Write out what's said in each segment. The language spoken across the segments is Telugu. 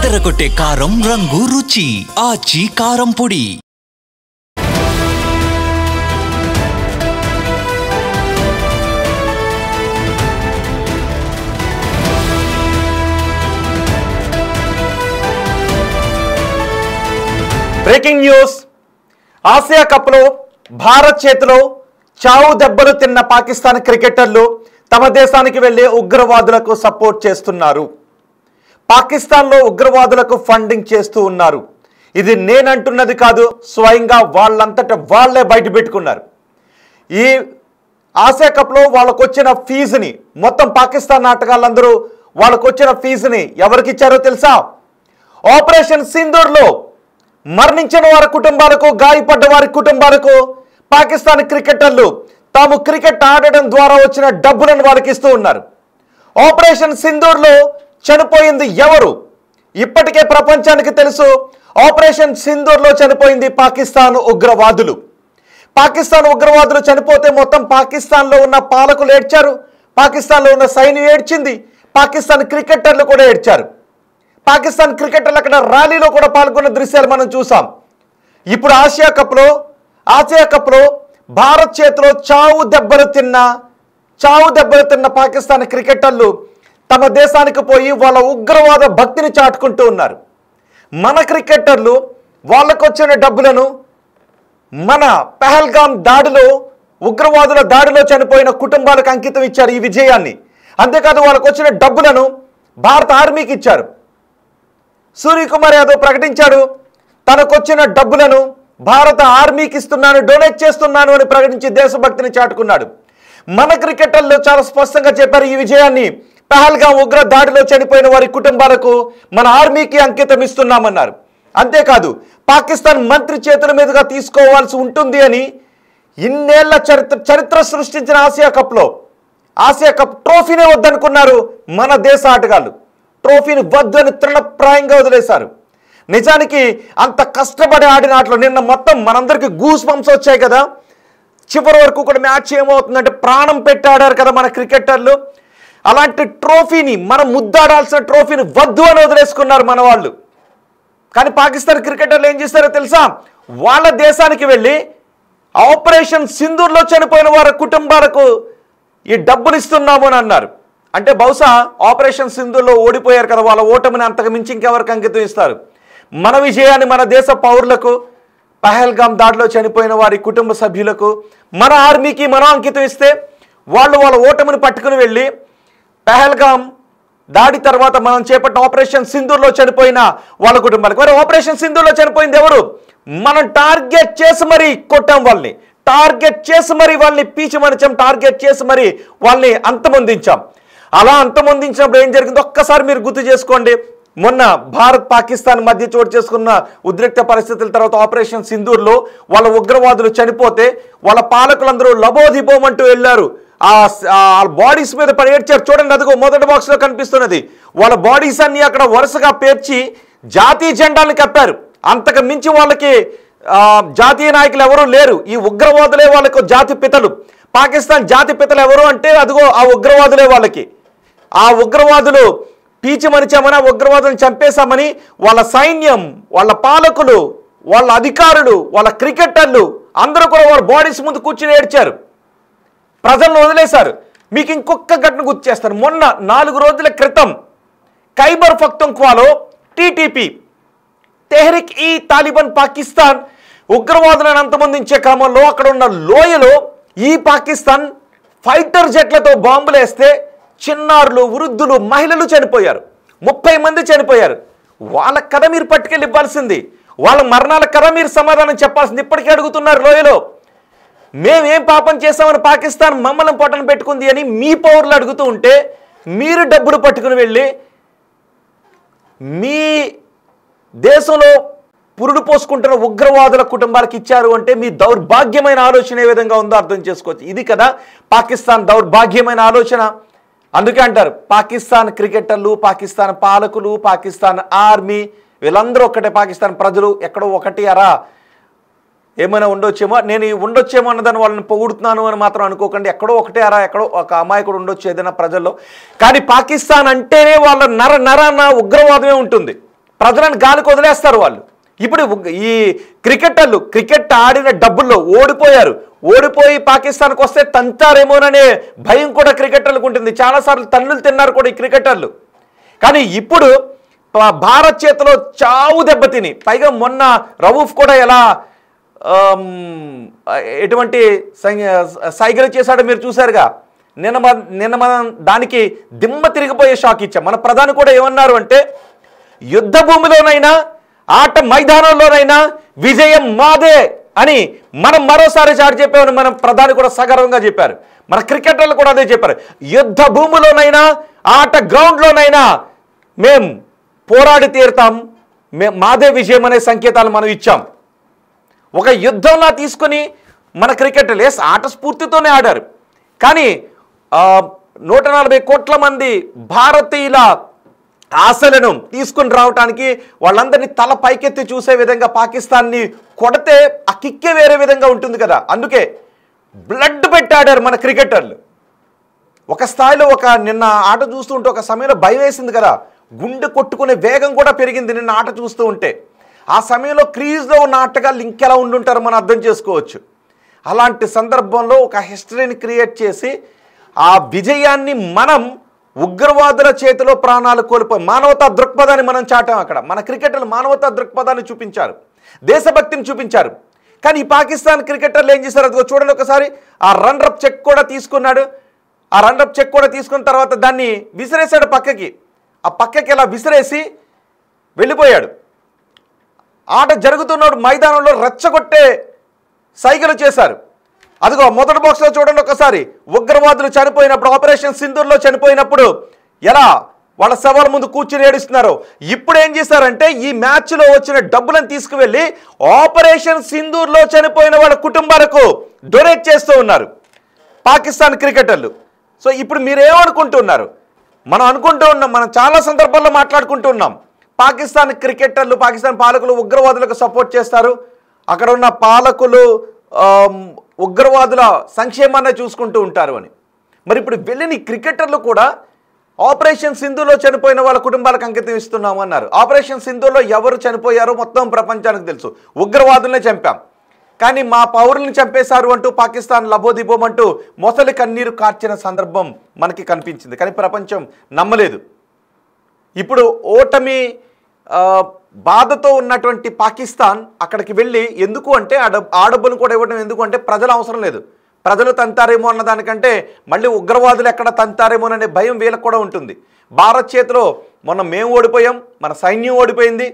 అదరగొట్టే కారం రంగు రుచి ఆచి కారం పొడి. Breaking news. ఆసియా కప్లో భారత్ చేతిలో చావు దెబ్బలు తిన్న పాకిస్తాన్ క్రికెటర్లు తమ దేశానికి వెళ్లి ఉగ్రవాదులకు సపోర్ట్ చేస్తున్నారు. పాకిస్తాన్లో ఉగ్రవాదులకు ఫండింగ్ చేస్తూ ఉన్నారు. ఇది నేనంటున్నది కాదు, స్వయంగా వాళ్ళంతటా వాళ్లే బయట పెట్టుకున్నారు. ఈ ఆసియా కప్లో వాళ్ళకు వచ్చిన ఫీజుని మొత్తం పాకిస్తాన్ ఆటగాళ్ళందరూ వాళ్ళకు వచ్చిన ఫీజుని ఎవరికి ఇచ్చారో తెలుసా? ఆపరేషన్ సింధూర్లో మరణించిన వారి కుటుంబాలకు, గాయపడ్డ వారి కుటుంబాలకు పాకిస్తాన్ క్రికెటర్లు తాము క్రికెట్ ఆడడం ద్వారా వచ్చిన డబ్బులను వాళ్ళకి ఇస్తూ ఉన్నారు. ఆపరేషన్ సింధూర్లో చనిపోయింది ఎవరు? ఇప్పటికే ప్రపంచానికి తెలుసు. ఆపరేషన్ సింధూర్లో చనిపోయింది పాకిస్తాన్ ఉగ్రవాదులు. పాకిస్తాన్ ఉగ్రవాదులు చనిపోతే మొత్తం పాకిస్తాన్లో ఉన్న పాలకులు ఏడ్చారు, పాకిస్తాన్లో ఉన్న సైన్యం ఏడ్చింది, పాకిస్తాన్ క్రికెటర్లు కూడా ఏడ్చారు. పాకిస్తాన్ క్రికెటర్లు అక్కడ ర్యాలీలో కూడా పాల్గొన్న దృశ్యాలు మనం చూసాం. ఇప్పుడు ఆసియా కప్లో భారత్ చేతిలో చావు దెబ్బలు తిన్న పాకిస్తాన్ క్రికెటర్లు తమ దేశానికి పోయి వాళ్ళ ఉగ్రవాద భక్తిని చాటుకుంటూ ఉన్నారు. మన క్రికెటర్లు వాళ్ళకు వచ్చిన డబ్బులను మన పహల్గామ్ దాడిలో, ఉగ్రవాదుల దాడిలో చనిపోయిన కుటుంబాలకు అంకితం ఇచ్చారు ఈ విజయాన్ని. అంతేకాదు వాళ్ళకు వచ్చిన డబ్బులను భారత ఆర్మీకి ఇచ్చారు. సూర్యకుమార్ యాదవ్ ప్రకటించాడు, తనకొచ్చిన డబ్బులను భారత ఆర్మీకి ఇస్తున్నాను, డొనేట్ చేస్తున్నాను అని ప్రకటించి దేశభక్తిని చాటుకున్నాడు. మన క్రికెటర్లు చాలా స్పష్టంగా చెప్పారు, ఈ విజయాన్ని పహల్గామ్ ఉగ్ర దాడిలో చనిపోయిన వారి కుటుంబాలకు మన ఆర్మీకి అంకితం ఇస్తున్నామన్నారు. అంతేకాదు పాకిస్తాన్ మంత్రి చేతుల మీదుగా తీసుకోవాల్సి ఉంటుంది అని ఇన్నేళ్ల చరిత్ర సృష్టించిన ఆసియా కప్ ట్రోఫీనే వద్దనుకున్నారు మన దేశ ఆటగాళ్ళు. ట్రోఫీని వద్దు అని తృణప్రాయంగా వదిలేశారు. నిజానికి అంత కష్టపడి ఆడిన ఆటలో నిన్న మొత్తం మనందరికీ గూస్ బంప్స్ వచ్చాయి కదా. చివరి వరకు కూడా మ్యాచ్ ఏమవుతుందంటే ప్రాణం పెట్టి ఆడారు కదా మన క్రికెటర్లు. అలాంటి ట్రోఫీని, మనం ముద్దాడాల్సిన ట్రోఫీని వద్దు అని వదిలేసుకున్నారు మన వాళ్ళు. కానీ పాకిస్తాన్ క్రికెటర్లు ఏం చేస్తారో తెలుసా? వాళ్ళ దేశానికి వెళ్ళి ఆపరేషన్ సింధూర్లో చనిపోయిన వారి కుటుంబాలకు ఈ డబ్బులు ఇస్తున్నాము అని అన్నారు. అంటే బహుశా ఆపరేషన్ సింధూర్లో ఓడిపోయారు కదా, వాళ్ళ ఓటమిని అంతకు మించి ఇంకెవరికి అంకితం ఇస్తారు? మన విజయాన్ని మన దేశ పౌరులకు, పహల్గామ్ దాడిలో చనిపోయిన వారి కుటుంబ సభ్యులకు, మన ఆర్మీకి మనం అంకితం ఇస్తే వాళ్ళు వాళ్ళ ఓటమిని పట్టుకుని వెళ్ళి పహల్గామ్ దాడి తర్వాత మనం చేపట్టిన ఆపరేషన్ సింధూర్లో చనిపోయిన వాళ్ళ కుటుంబాలకు. మరి ఆపరేషన్ సింధూర్లో చనిపోయింది ఎవరు? మనం టార్గెట్ చేసి మరీ కొట్టాం వాళ్ళని, టార్గెట్ చేసి మరీ వాళ్ళని పీచిమనిచాం, టార్గెట్ చేసి మరీ వాళ్ళని అంతమొందించాం. అలా అంతమొందించినప్పుడు ఏం జరిగిందో ఒక్కసారి మీరు గుర్తు చేసుకోండి. మొన్న భారత్ పాకిస్తాన్ మధ్య చోటు చేసుకున్న ఉద్రిక్త పరిస్థితుల తర్వాత ఆపరేషన్ సింధూర్లో వాళ్ళ ఉగ్రవాదులు చనిపోతే వాళ్ళ పాలకులందరూ లబోదిబోమంటూ వెళ్ళారు. ఆ బాడీస్ మీద పడి ఏడ్చారు. చూడండి, అదిగో మొదటి బాక్స్లో కనిపిస్తున్నది. వాళ్ళ బాడీస్ అన్ని అక్కడ వరుసగా పేర్చి జాతీయ జెండాలను కప్పారు. అంతకు మించి వాళ్ళకి జాతీయ నాయకులు ఎవరూ లేరు. ఈ ఉగ్రవాదులే వాళ్ళకు జాతి పితలు. పాకిస్తాన్ జాతి పితలు ఎవరు అంటే అదిగో ఆ ఉగ్రవాదులే వాళ్ళకి. ఆ ఉగ్రవాదులు పీచిమనిచామని, ఆ ఉగ్రవాదులను చంపేశామని వాళ్ళ సైన్యం, వాళ్ళ పాలకులు, వాళ్ళ అధికారులు, వాళ్ళ క్రికెటర్లు అందరూ కూడా వాళ్ళ బాడీస్ ముందు కూర్చుని ఏడ్చారు, ప్రజలను వదిలేశారు. మీకు ఇంకొక ఘటన గుర్తు చేస్తాను. మొన్న 4 రోజుల క్రితం ఖైబర్ పఖ్తూన్ఖ్వాలో టీటీపీ, తెహ్రీక్ ఈ తాలిబాన్ పాకిస్తాన్ ఉగ్రవాదులను అంతమొందించే క్రమంలో అక్కడ ఉన్న లోయలో ఈ పాకిస్తాన్ ఫైటర్ జెట్లతో బాంబులు వేస్తే చిన్నారులు, వృద్ధులు, మహిళలు చనిపోయారు. 30 మంది చనిపోయారు. వాళ్ళ కథ మీరు పట్టుకెళ్ళి ఇవ్వాల్సింది, వాళ్ళ మరణాల కథ మీరు సమాధానం చెప్పాల్సింది. ఇప్పటికే అడుగుతున్నారు లోయలో, మేమేం పాపం చేసామని పాకిస్తాన్ మమ్మల్ని పొట్టన పెట్టుకుంది అని మీ పౌరులు అడుగుతూ ఉంటే మీరు డబ్బులు పట్టుకుని వెళ్ళి మీ దేశంలో పురుడు పోసుకుంటున్న ఉగ్రవాదుల కుటుంబాలకు ఇచ్చారు అంటే మీ దౌర్భాగ్యమైన ఆలోచన ఏ విధంగా ఉందో అర్థం చేసుకోవచ్చు. ఇది కదా పాకిస్తాన్ దౌర్భాగ్యమైన ఆలోచన. అందుకే అంటారు పాకిస్తాన్ క్రికెటర్లు, పాకిస్తాన్ పాలకులు, పాకిస్తాన్ ఆర్మీ వీళ్ళందరూ ఒక్కటే, పాకిస్తాన్ ప్రజలు ఎక్కడో ఒకటి అరా ఏమైనా ఉండొచ్చేమో, నేను ఉండొచ్చేమో అన్నదాన్ని వాళ్ళని పొగుడుతున్నాను అని మాత్రం అనుకోకండి. ఎక్కడో ఒకటే అరా, ఎక్కడో ఒక అమాయకుడు ఉండొచ్చు ఏదైనా ప్రజల్లో. కానీ పాకిస్తాన్ అంటేనే వాళ్ళ నరాన ఉగ్రవాదమే ఉంటుంది. ప్రజలను గాలికి వదిలేస్తారు వాళ్ళు. ఇప్పుడు ఈ క్రికెటర్లు క్రికెట్ ఆడిన డబ్బుల్లో ఓడిపోయి పాకిస్తాన్కి వస్తే తంతారేమోననే భయం కూడా క్రికెటర్లకు ఉంటుంది. చాలాసార్లు తన్నులు తిన్నారు కూడా ఈ క్రికెటర్లు. కానీ ఇప్పుడు భారత్ చేతిలో చావు దెబ్బతిని, పైగా మొన్న రవూఫ్ కూడా ఎలా ఎటువంటి సైగలు చేశాడో మీరు చూశారుగా. నిన్న మనం దానికి దిమ్మ తిరిగిపోయే షాక్ ఇచ్చాం. మన ప్రధాని కూడా ఏమన్నారు అంటే, యుద్ధ భూమిలోనైనా ఆట మైదానంలోనైనా విజయం మాదే అని మనం మరోసారి చాటి చెప్పామని మన ప్రధాని కూడా సగర్వంగా చెప్పారు. మన క్రికెటర్లు కూడా అదే చెప్పారు. యుద్ధ భూమిలోనైనా ఆట గ్రౌండ్లోనైనా మేం పోరాడి తీరుతాం, మాదే విజయం అనే సంకేతాలు మనం ఇచ్చాం. ఒక యుద్ధంలా తీసుకుని మన క్రికెటర్లు ఆట స్ఫూర్తితోనే ఆడారు. కానీ 140 కోట్ల మంది భారతీయుల ఆశలను తీసుకుని రావడానికి వాళ్ళందరినీ తల పైకెత్తి చూసే విధంగా పాకిస్తాన్ని కొడితే ఆ కిక్కే వేరే విధంగా ఉంటుంది కదా. అందుకే బ్లడ్ పెట్టి ఆడారు మన క్రికెటర్లు. ఒక స్థాయిలో నిన్న ఆట చూస్తూ ఉంటే ఒక సమయంలో భయం వేసింది కదా, గుండె కొట్టుకునే వేగం కూడా పెరిగింది నిన్న ఆట చూస్తూ ఉంటే. ఆ సమయంలో క్రీజ్లో ఉన్న ఆటగాళ్ళు ఇంకెలా ఉండుంటారో మనం అర్థం చేసుకోవచ్చు. అలాంటి సందర్భంలో ఒక హిస్టరీని క్రియేట్ చేసి ఆ విజయాన్ని మనం ఉగ్రవాదుల చేతిలో ప్రాణాలు కోల్పోయి మానవతా దృక్పథాన్ని మనం చాటాం. అక్కడ మన క్రికెటర్లు మానవతా దృక్పథాన్ని చూపించారు, దేశభక్తిని చూపించారు. కానీ ఈ పాకిస్తాన్ క్రికెటర్లు ఏం చేశారు అదిగో చూడండి ఒకసారి. ఆ రన్అప్ చెక్ కూడా తీసుకున్నాడు. ఆ రన్అప్ చెక్ కూడా తీసుకున్న తర్వాత దాన్ని విసిరేశాడు పక్కకి. ఆ పక్కకి ఇలా విసిరేసి వెళ్ళిపోయాడు. ఆట జరుగుతున్నప్పుడు మైదానంలో రెచ్చగొట్టే సైగలు చేశారు. అదిగో మొదటి బాక్స్లో చూడండి ఒకసారి. ఉగ్రవాదులు చనిపోయినప్పుడు, ఆపరేషన్ సింధూర్లో చనిపోయినప్పుడు ఎలా వాళ్ళ శవాల ముందు కూర్చుని ఏడుస్తున్నారు. ఇప్పుడు ఏం చేశారంటే ఈ మ్యాచ్లో వచ్చిన డబ్బులను తీసుకువెళ్ళి ఆపరేషన్ సింధూర్లో చనిపోయిన వాళ్ళ కుటుంబాలకు డొనేట్ చేస్తూ ఉన్నారు పాకిస్తాన్ క్రికెటర్లు. సో ఇప్పుడు మీరేమనుకుంటున్నారు? మనం అనుకుంటూ ఉన్నాం, మనం చాలా సందర్భాల్లో మాట్లాడుకుంటూ ఉన్నాం, పాకిస్తాన్ క్రికెటర్లు, పాకిస్తాన్ పాలకులు ఉగ్రవాదులకు సపోర్ట్ చేస్తారు, అక్కడ ఉన్న పాలకులు ఉగ్రవాదుల సంక్షేమాన్ని చూసుకుంటూ ఉంటారు అని. మరి ఇప్పుడు వెళ్ళిన క్రికెటర్లు కూడా ఆపరేషన్ సింధూర్లో చనిపోయిన వాళ్ళ కుటుంబాలకు అంకితం ఇస్తున్నాము అన్నారు. ఆపరేషన్ సింధూర్లో ఎవరు చనిపోయారో మొత్తం ప్రపంచానికి తెలుసు. ఉగ్రవాదులనే చంపాం, కానీ మా పౌరుల్ని చంపేశారు అంటూ పాకిస్తాన్ లబోదిబోమంటూ మొసలి కన్నీరు కార్చిన సందర్భం మనకి కనిపించింది. కానీ ప్రపంచం నమ్మలేదు. ఇప్పుడు ఓటమి బాధతో ఉన్నటువంటి పాకిస్తాన్ అక్కడికి వెళ్ళి ఎందుకు అంటే ఆ డబ్బులు కూడా ఇవ్వడం ఎందుకు అంటే ప్రజలు అవసరం లేదు. ప్రజలు తంతారేమో అన్న దానికంటే మళ్ళీ ఉగ్రవాదులు ఎక్కడ తంతారేమో అనే భయం వీళ్ళకి కూడా ఉంటుంది. భారత్ చేతిలో మొన్న మేము ఓడిపోయాం, మన సైన్యం ఓడిపోయింది.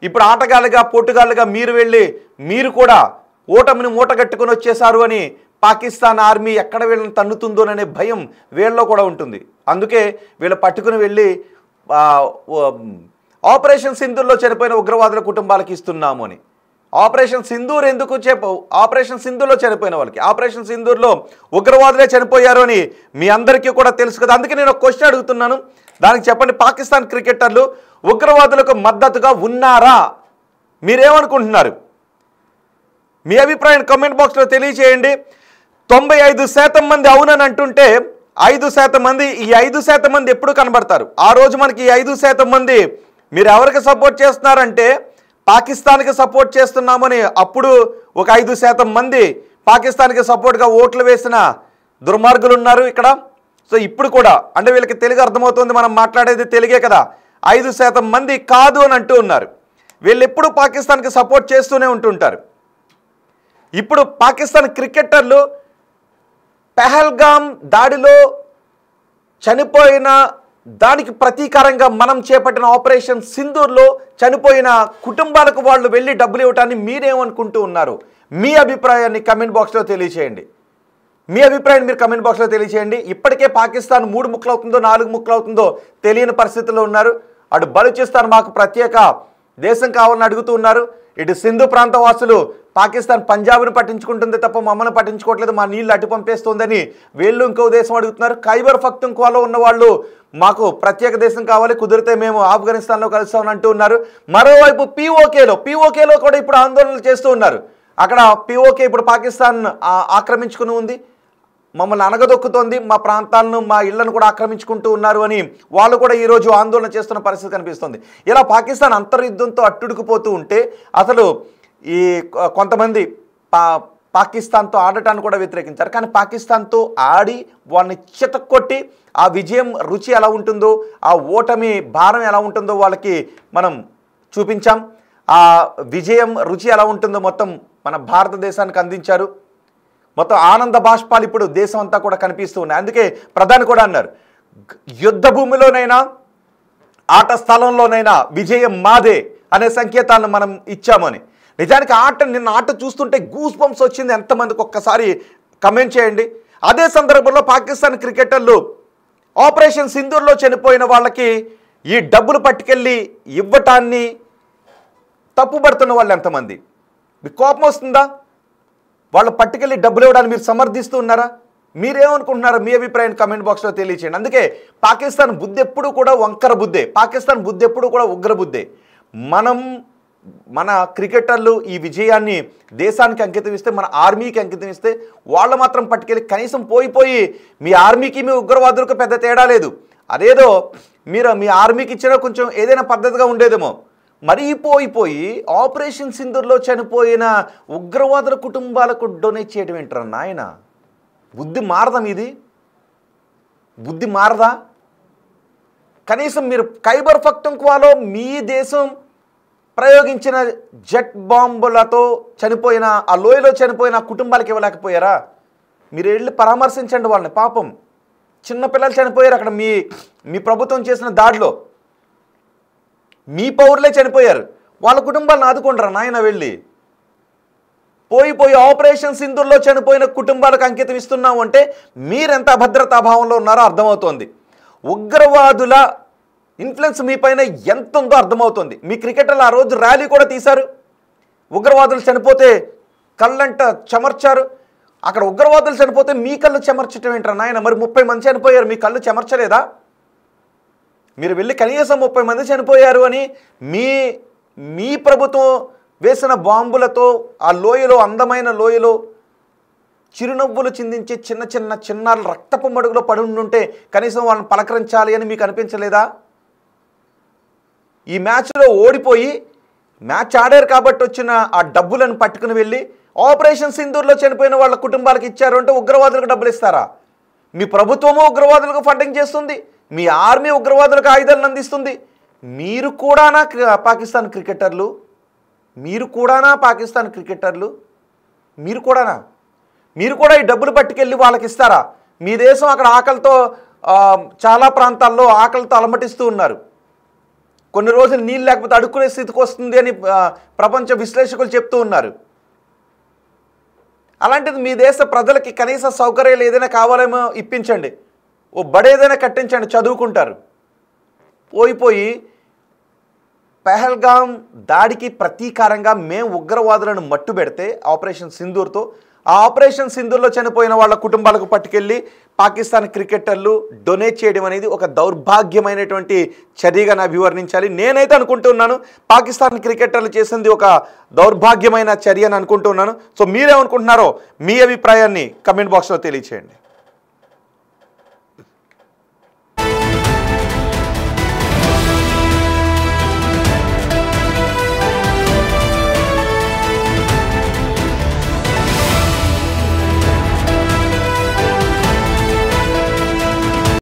ఇప్పుడు ఆటగాళ్ళుగా పోటుగాళ్ళుగా మీరు వెళ్ళి మీరు కూడా ఓటమిని మూటగట్టుకుని వచ్చేసారు అని పాకిస్తాన్ ఆర్మీ ఎక్కడ వీళ్ళని తన్నుతుందోననే భయం వీళ్ళలో కూడా ఉంటుంది. అందుకే వీళ్ళు పట్టుకుని వెళ్ళి ఆపరేషన్ సింధూర్లో చనిపోయిన ఉగ్రవాదుల కుటుంబాలకు ఇస్తున్నాము అని. ఆపరేషన్ సింధూర్ ఎందుకు ఆపరేషన్ సింధూర్లో చనిపోయిన వాళ్ళకి, ఆపరేషన్ సింధూర్లో ఉగ్రవాదులే చనిపోయారు అని మీ అందరికీ కూడా తెలుసు కదా. అందుకే నేను ఒక క్వశ్చన్ అడుగుతున్నాను, దానికి చెప్పండి. పాకిస్తాన్ క్రికెటర్లు ఉగ్రవాదులకు మద్దతుగా ఉన్నారా? మీరేమనుకుంటున్నారు? మీ అభిప్రాయం కామెంట్ బాక్స్లో తెలియజేయండి. 95% మంది అవునని అంటుంటే 5% మంది, ఈ 5% మంది ఎప్పుడు కనబడతారు? ఆ రోజు మనకి ఈ 5% మంది మీరు ఎవరికి సపోర్ట్ చేస్తున్నారంటే పాకిస్తాన్కి సపోర్ట్ చేస్తున్నామని అప్పుడు ఒక 5% మంది పాకిస్తాన్కి సపోర్ట్గా ఓట్లు వేసిన దుర్మార్గులు ఉన్నారు ఇక్కడ. సో ఇప్పుడు కూడా అంటే వీళ్ళకి తెలుగు అర్థమవుతుంది, మనం మాట్లాడేది తెలుగే కదా. 5% మంది కాదు అని అంటూ ఉన్నారు. వీళ్ళు ఎప్పుడు పాకిస్తాన్కి సపోర్ట్ చేస్తూనే ఉంటుంటారు. ఇప్పుడు పాకిస్తాన్ క్రికెటర్లు పెహల్గాం దాడిలో చనిపోయిన దానికి ప్రతీకారంగా మనం చేపట్టిన ఆపరేషన్ సింధూర్లో చనిపోయిన కుటుంబాలకు వాళ్ళు వెళ్ళి డబ్బులు ఇవ్వటాన్ని మీరేమనుకుంటూ ఉన్నారు? మీ అభిప్రాయాన్ని కమెంట్ బాక్స్లో తెలియచేయండి. మీ అభిప్రాయాన్ని మీరు కమెంట్ బాక్స్లో తెలియచేయండి. ఇప్పటికే పాకిస్తాన్ 3 ముక్కలు అవుతుందో 4 ముక్కలు అవుతుందో తెలియని పరిస్థితుల్లో ఉన్నారు. అటు బలూచిస్తాన్ మాకు ప్రత్యేక దేశం కావాలని అడుగుతూ ఉన్నారు. ఇటు సింధు ప్రాంత వాసులు పాకిస్తాన్ పంజాబ్ను పట్టించుకుంటుంది తప్ప మమ్మల్ని పట్టించుకోవట్లేదు, మా నీళ్ళు అటు పంపేస్తుందని వీళ్ళు ఇంకో దేశం అడుగుతున్నారు. ఖైబర్ పఖ్తూన్ఖ్వాలో ఉన్న వాళ్ళు మాకు ప్రత్యేక దేశం కావాలి, కుదిరితే మేము ఆఫ్ఘనిస్తాన్లో కలుస్తామని అంటూ ఉన్నారు. మరోవైపు పీఓకేలో కూడా ఇప్పుడు ఆందోళనలు చేస్తూ ఉన్నారు. అక్కడ పీఓకే ఇప్పుడు పాకిస్తాన్ ఆక్రమించుకుని ఉంది. మమ్మల్ని అనగదొక్కుతోంది, మా ప్రాంతాలను మా ఇళ్లను కూడా ఆక్రమించుకుంటూ ఉన్నారు అని వాళ్ళు కూడా ఈరోజు ఆందోళన చేస్తున్న పరిస్థితి కనిపిస్తుంది. ఇలా పాకిస్తాన్ అంతర్యుద్ధంతో అట్టుడుకుపోతూ ఉంటే అసలు ఈ కొంతమంది పాకిస్తాన్తో ఆడటాన్ని కూడా వ్యతిరేకించారు. కానీ పాకిస్తాన్తో ఆడి వాళ్ళని చితక్కొట్టి ఆ విజయం రుచి ఎలా ఉంటుందో, ఆ ఓటమి భారం ఎలా ఉంటుందో వాళ్ళకి మనం చూపించాం. ఆ విజయం రుచి ఎలా ఉంటుందో మొత్తం మన భారతదేశానికి అందించారు. మొత్తం ఆనంద బాష్పాలు ఇప్పుడు దేశం అంతా కూడా కనిపిస్తూ ఉన్నాయి. అందుకే ప్రధాని కూడా అన్నారు, యుద్ధ భూమిలోనైనా ఆట స్థలంలోనైనా విజయం మాదే అనే సంకేతాలను మనం ఇచ్చామని. నిజానికి నిన్న ఆట చూస్తుంటే గూస్ బంప్స్ వచ్చింది. ఎంతమందికి ఒక్కసారి కమెంట్ చేయండి. అదే సందర్భంలో పాకిస్తాన్ క్రికెటర్లు ఆపరేషన్ సింధూర్లో చనిపోయిన వాళ్ళకి ఈ డబ్బులు పట్టుకెళ్ళి ఇవ్వటాన్ని తప్పుపడుతున్న వాళ్ళు ఎంతమంది? మీకు కోపం వస్తుందా? వాళ్ళు పట్టుకెళ్ళి డబ్బులు ఇవ్వడానికి మీరు సమర్థిస్తూ ఉన్నారా? మీరేమనుకుంటున్నారో మీ అభిప్రాయం కమెంట్ బాక్స్లో తెలియచేయండి. అందుకే పాకిస్తాన్ బుద్ధి ఎప్పుడు కూడా వంకర బుద్ధే, పాకిస్తాన్ బుద్ధి ఎప్పుడు కూడా ఉగ్ర బుద్ధే. మన క్రికెటర్లు ఈ విజయాన్ని దేశానికి అంకితం ఇస్తే, మన ఆర్మీకి అంకితం ఇస్తే, వాళ్ళు మాత్రం పట్టుకెళ్ళి కనీసం పోయి మీ ఆర్మీకి మీ ఉగ్రవాదులకు పెద్ద తేడా లేదు. అదేదో మీరు మీ ఆర్మీకి ఇచ్చినా కొంచెం ఏదైనా పద్ధతిగా ఉండేదేమో. మరీ పోయి ఆపరేషన్ సింధూర్లో చనిపోయిన ఉగ్రవాదుల కుటుంబాలకు డొనేట్ చేయడం ఏంటారా నాయన? బుద్ధి మారదా మీది? బుద్ధి మారదా? కనీసం మీరు ఖైబర్ పఖ్తూన్ఖ్వాలో మీ దేశం ప్రయోగించిన జెట్ బాంబులతో చనిపోయిన ఆ లోయలో చనిపోయిన కుటుంబాలకు ఇవ్వలేకపోయారా? మీరు వెళ్ళి పరామర్శించండి వాళ్ళని. పాపం చిన్నపిల్లలు చనిపోయారు అక్కడ మీ ప్రభుత్వం చేసిన దాడిలో. మీ పౌరులే చనిపోయారు, వాళ్ళ కుటుంబాలను ఆదుకుంటారా నాయన? వెళ్ళి పోయి ఆపరేషన్ సింధూర్లో చనిపోయిన కుటుంబాలకు అంకితం ఇస్తున్నాము అంటే మీరెంత అభద్రతాభావంలో ఉన్నారో అర్థమవుతోంది. ఉగ్రవాదుల ఇన్ఫ్లుయెన్స్ మీ పైన ఎంత ఉందో అర్థమవుతుంది. మీ క్రికెటర్లు ఆ రోజు ర్యాలీ కూడా తీశారు. ఉగ్రవాదులు చనిపోతే కళ్ళంట చెమర్చారు. అక్కడ ఉగ్రవాదులు చనిపోతే మీ కళ్ళు చెమర్చటం ఏంట్రా నాయన? మరి 30 మంది చనిపోయారు, మీ కళ్ళు చెమర్చలేదా? మీరు వెళ్ళి కనీసం 30 మంది చనిపోయారు అని మీ ప్రభుత్వం వేసిన బాంబులతో ఆ లోయలో, అందమైన లోయలో చిరునవ్వులు చిందించే చిన్నారులు రక్తపు మడుగులో పడి ఉండుంటే కనీసం వాళ్ళని పలకరించాలి అని మీకు అనిపించలేదా? ఈ మ్యాచ్లో ఓడిపోయి మ్యాచ్ ఆడారు కాబట్టి వచ్చిన ఆ డబ్బులను పట్టుకుని వెళ్ళి ఆపరేషన్ సింధూర్లో చనిపోయిన వాళ్ళ కుటుంబాలకు ఇచ్చారు అంటే ఉగ్రవాదులకు డబ్బులు ఇస్తారా? మీ ప్రభుత్వము ఉగ్రవాదులకు ఫండింగ్ చేస్తుంది, మీ ఆర్మీ ఉగ్రవాదులకు ఆయుధాలను అందిస్తుంది. మీరు కూడానా పాకిస్తాన్ క్రికెటర్లు? మీరు కూడా ఈ డబ్బులు పట్టుకెళ్ళి వాళ్ళకి ఇస్తారా? మీ దేశం అక్కడ ఆకలితో చాలా ప్రాంతాల్లో ఆకలితో అలమటిస్తూ ఉన్నారు. కొన్ని రోజులు నీళ్ళు లేకపోతే అడుక్కునే స్థితికి వస్తుంది అని ప్రపంచ విశ్లేషకులు చెప్తూ ఉన్నారు. అలాంటిది మీ దేశ ప్రజలకి కనీస సౌకర్యాలు ఏదైనా కావాలేమో ఇప్పించండి, ఓ బడేదైనా కట్టించండి, చదువుకుంటారు. పోయి పహల్గాం దాడికి ప్రతీకారంగా మేము ఉగ్రవాదులను మట్టు పెడితే ఆపరేషన్ సింధూర్తో, ఆ ఆపరేషన్ సింధూర్లో చనిపోయిన వాళ్ళ కుటుంబాలకు పట్టుకెళ్ళి పాకిస్తాన్ క్రికెటర్లు డొనేట్ చేయడం అనేది ఒక దౌర్భాగ్యమైనటువంటి చర్యగా అభివర్ణించాలి. నేనైతే అనుకుంటున్నాను పాకిస్తాన్ క్రికెటర్లు చేసింది ఒక దౌర్భాగ్యమైన చర్య అని అనుకుంటున్నాను. సో మీరేమనుకుంటున్నారో మీ అభిప్రాయాన్ని కమెంట్ బాక్స్లో తెలియచేయండి.